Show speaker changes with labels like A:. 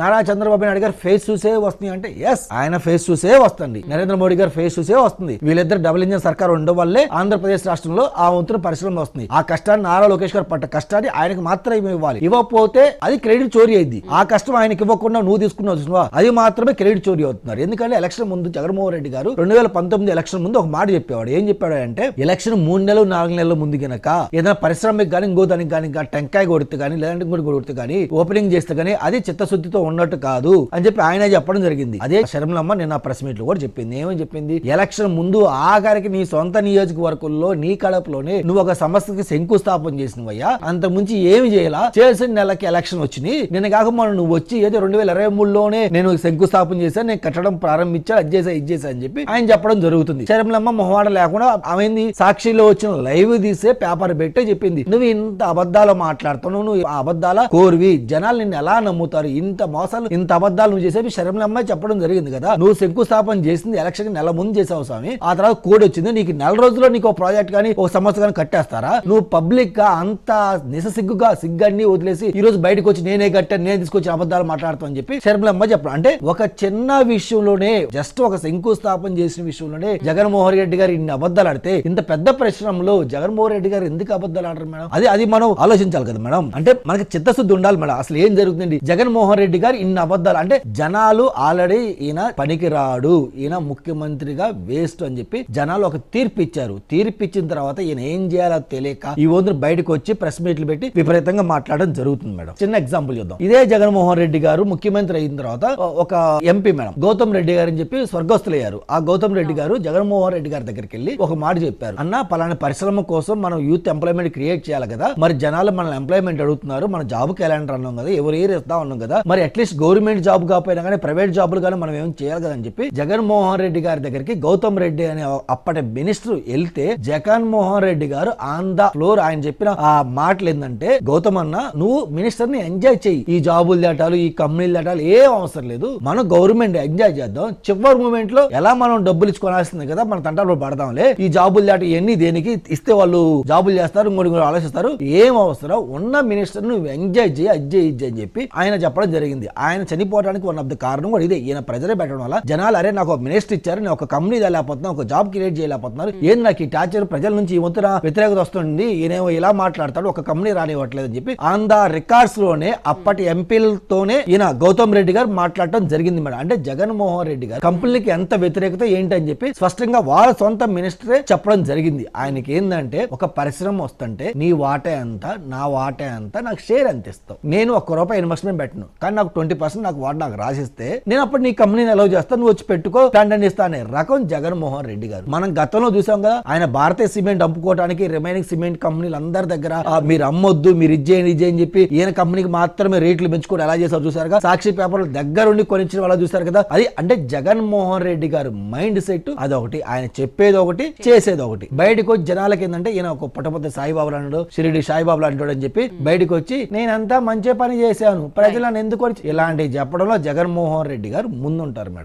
A: నారా చంద్రబాబు నాయుడు గారు ఫేస్ చూసే వస్తుంది అంటే ఎస్, ఆయన ఫేస్ చూసే వస్తుంది. నరేంద్ర మోడీ గారు ఫేస్ చూసే వస్తుంది. వీళ్ళిద్దరు డబుల్ ఇంజన్ సర్కార్ ఉండడం వల్లే ఆంధ్రప్రదేశ్ రాష్ట్రంలో ఆ వంతున పరిశ్రమ వస్తుంది. ఆ కష్టాన్ని నారా లోకేష్ గారు పట్ట కష్టాన్ని ఆయనకు మాత్రమే ఇవ్వాలి. ఇవ్వకపోతే అది క్రెడిట్ చోరీ అయింది. ఆ కష్టం ఆయనకి ఇవ్వకుండా నువ్వు తీసుకున్నావు చూసినవా, అది మాత్రమే క్రెడిట్ చోరీ అవుతున్నారు. ఎందుకంటే ఎలక్షన్ ముందు జగన్మోహన్ రెడ్డి గారు 2019 ఎలక్షన్ ముందు ఒక మాట చెప్పేవాడు. ఏం చెప్పాడు అంటే, ఎలక్షన్ 3 నెలలు 4 నెలల ముందు గనక ఏదైనా పరిశ్రమకి కానీ ఇంకో దానికి కానీ టెంకాయ కొడితే కానీ లేదంటే ఇంకోటి కొడితే కానీ ఓపెనింగ్ చేస్తే కానీ అది చిత్తశుద్ధితో ఉన్నట్టు కాదు అని చెప్పి ఆయన చెప్పడం జరిగింది. అదే శర్మలమ్మ నిన్న ప్రెస్ మీట్ లో కూడా చెప్పింది. ఏమని చెప్పింది? ఎలక్షన్ ముందు ఆఖరికి నీ సొంత నియోజకవర్గంలో నీ కడపలోనే నువ్వు ఒక సంస్థకి శంకుస్థాపన చేసినవయ్యా, అంత ముంచి ఏమి చేయాలా, చేసిన నెలకి ఎలక్షన్ వచ్చింది. నిన్న కాక మనం నువ్వు వచ్చి ఏదో 2023లోనే నేను శంకుస్థాపన చేశాను, నేను కట్టడం ప్రారంభించాను, అది చేసా ఇది చేశా అని చెప్పి ఆయన చెప్పడం జరుగుతుంది. శర్మలమ్మ మొహమాట లేకుండా ఆమె సాక్షిలో వచ్చిన లైవ్ తీసే పేపర్ పెట్టే చెప్పింది, నువ్వు ఇంత అబద్ధాలు మాట్లాడుతున్నావు, నువ్వు ఆ అబద్ధాల కోరివి, జనాలు నిన్ను ఎలా నమ్ముతారు, ఇంత మోసాలు ఇంత అబద్ధాలు నువ్వు చేసేవి శర్మలమ్మ చెప్పడం జరిగింది కదా. నువ్వు శంకుస్థాపన చేసింది ఎలక్షన్ నెల ముందు చేసావు స్వామి, ఆ తర్వాత కోడ్ వచ్చింది, నీకు నెల రోజుల్లో నీకు ఒక ప్రాజెక్ట్ కానీ ఒక సంస్థ కానీ కట్టేస్తారా? నువ్వు పబ్లిక్ గా అంత సిగ్గన్ని వదిలేసి ఈ రోజు బయటకు వచ్చి నేనే కట్టాను, నేను తీసుకొచ్చి అబద్ధాలు మాట్లాడతాను అని చెప్పి శర్మలమ్మ చెప్పడం అంటే, ఒక చిన్న విషయంలోనే జస్ట్ ఒక శంకుస్థాపన చేసిన విషయంలోనే జగన్మోహన్ రెడ్డి గారు ఇన్ని అబద్ధాలు ఆడితే, ఇంత పెద్ద పరిశ్రమలో జగన్మోహన్ రెడ్డి గారు ఎందుకు అబద్ధాలు ఆడరు మేడం? అది మనం ఆలోచించాలి కదా మేడం. అంటే మనకి చిత్తశుద్ధి ఉండాలి మేడం. అసలు ఏం జరుగుతుంది? జగన్మోహన్ రెడ్డి గారు ఇన్ని అబద్ధాలు అంటే, జనాలు ఆల్రెడీ ఈయన పనికిరాడు, ఈయన ముఖ్యమంత్రిగా వేస్ట్ అని చెప్పి జనాలు ఒక తీర్పు ఇచ్చారు. తీర్పు ఇచ్చిన తర్వాత ఈయన ఏం చేయాలో తెలియక ఈ రోజు బయటకు వచ్చి ప్రెస్ మీట్లు పెట్టి విపరీతంగా మాట్లాడడం జరుగుతుంది మేడం. చిన్న ఎగ్జాంపుల్ చూద్దాం. ఇదే జగన్మోహన్ రెడ్డి గారు ముఖ్యమంత్రి అయిన తర్వాత ఒక ఎంపీ మేడం గౌతమ్ రెడ్డి గారు అని చెప్పి స్వర్గస్థులయ్యారు. ఆ గౌతమ్ రెడ్డి గారు జగన్మోహన్ రెడ్డి గారి దగ్గరికి వెళ్ళి ఒక మాట చెప్పారు, అన్న పలానా పరిశ్రమ కోసం మనం యూత్ ఎంప్లాయ్మెంట్ క్రియేట్ చేయాలి కదా, మరి జనాలు మన ఎంప్లాయ్మెంట్ అడుగుతున్నారు, మన జాబ్ క్యాలెండర్ అన్నాం కదా, ఎవరు ఇస్తా ఉన్నాం కదా, మరి అట్లీస్ట్ గవర్నమెంట్ జాబ్ కాకపోయినా కానీ ప్రైవేట్ జాబులు కానీ మనం ఏం చేయాలి కదా అని చెప్పి జగన్మోహన్ రెడ్డి గారి దగ్గరికి గౌతమ్ రెడ్డి అనే అప్పటి మినిస్టర్ వెళ్తే, జగన్మోహన్ రెడ్డి గారు ఆన్ ద ఫ్లోర్ ఆయన చెప్పిన ఆ మాటలు ఏంటంటే, గౌతమ్ అన్న నువ్వు మినిస్టర్ ని ఎంజాయ్ చెయ్యి, ఈ జాబులు దాటాలు ఈ కంపెనీలు దాటాలు ఏం అవసరం లేదు, మనం గవర్నమెంట్ ఎంజాయ్ చేద్దాం, చివరి మూమెంట్ లో ఎలా మనం డబ్బులు ఇచ్చుకోవాల్సింది కదా, మన తంటాలు పడదాంలే, ఈ జాబులు దాటి ఎన్ని దేనికి ఇస్తే వాళ్ళు జాబులు చేస్తారు, ఇంకోటి ఆలోచిస్తారు, ఏం అవసరం, ఉన్న మినిస్టర్ నువ్వు ఎంజాయ్ చేయి, అజ్జయ్ ఇజ్జయ్ అని చెప్పి ఆయన చెప్పడం జరిగింది. ఆయన చనిపోవడానికి వన్ ఆఫ్ ద కారణం కూడా ఇదే, ఈయన ప్రెజర్ పెట్టడం వల్ల జనాలు అరే నాకు ఒక మినిస్టర్ ఇచ్చారు, నేను ఒక కంపెనీ లేకపోతున్నాను, ఒక జాబ్ క్రియేట్ చేయలేకపోతున్నారు, ఏం నాకు ఈ టార్చర్ ప్రజల నుంచి ఈ వంతున వ్యతిరేకత వస్తుంది, ఈయనేమో ఇలా మాట్లాడతాడు, ఒక కంపెనీ రానివ్వట్లేదు అని చెప్పి ఆన్ ద రికార్డ్స్ లోనే అప్పటి ఎంపీలతోనే ఈయన గౌతమ్ రెడ్డి గారు మాట్లాడటం జరిగింది మేడం. అంటే జగన్మోహన్ రెడ్డి గారు కంపెనీకి ఎంత వ్యతిరేకత ఏంటి అని చెప్పి స్పష్టంగా వాళ్ళ సొంత మినిస్టరే చెప్పడం జరిగింది. ఆయనకి ఏంటంటే, ఒక పరిశ్రమ వస్తుంటే నీ వాటే అంత, నా వాటే అంత, నాకు షేర్ ఎంత ఇస్తావు, నేను ₹1 ఇన్వెస్ట్మెంట్ పెట్టను కానీ నాకు 20% నాకు వాడు నాకు రాసిస్తే నేను అప్పుడు నీ కంపెనీని అలౌ చేస్తాను, నువ్వు వచ్చి పెట్టుకో స్టాండర్డ్ ఇస్తా అనే రకం జగన్మోహన్ రెడ్డి గారు. మనం గతంలో చూసాం కదా, ఆయన భారతీయ సిమెంట్ అమ్ముకోవడానికి రిమైనింగ్ సిమెంట్ కంపెనీలు అందరి దగ్గర మీరు అమ్మొద్దు, మీరు ఇజ్జేయండి అని చెప్పి ఈయన కంపెనీకి మాత్రమే రేట్లు పెంచుకోవడం ఎలా చేశారు చూసారు కదా, సాక్షి పేపర్లు దగ్గరుండి కొనిచ్చిన వాళ్ళ చూసారు కదా. అది అంటే జగన్మోహన్ రెడ్డి గారు మైండ్ సెట్ అదొకటి, ఆయన చెప్పేది ఒకటి చేసేది ఒకటి. బయటకు వచ్చి జనాలకి ఏంటంటే, ఈయన ఒక పుట్టపొద్ద సాయిబాబు అంటాడు, షిరిడి సాయిబాబు అంటాడు అని చెప్పి బయటకు వచ్చి నేనంతా మంచి పని చేశాను, ప్రజలను ఎందుకు ఇలాంటి చెప్పడంలో జగన్మోహన్ రెడ్డి గారు ముందుంటారు మేడం.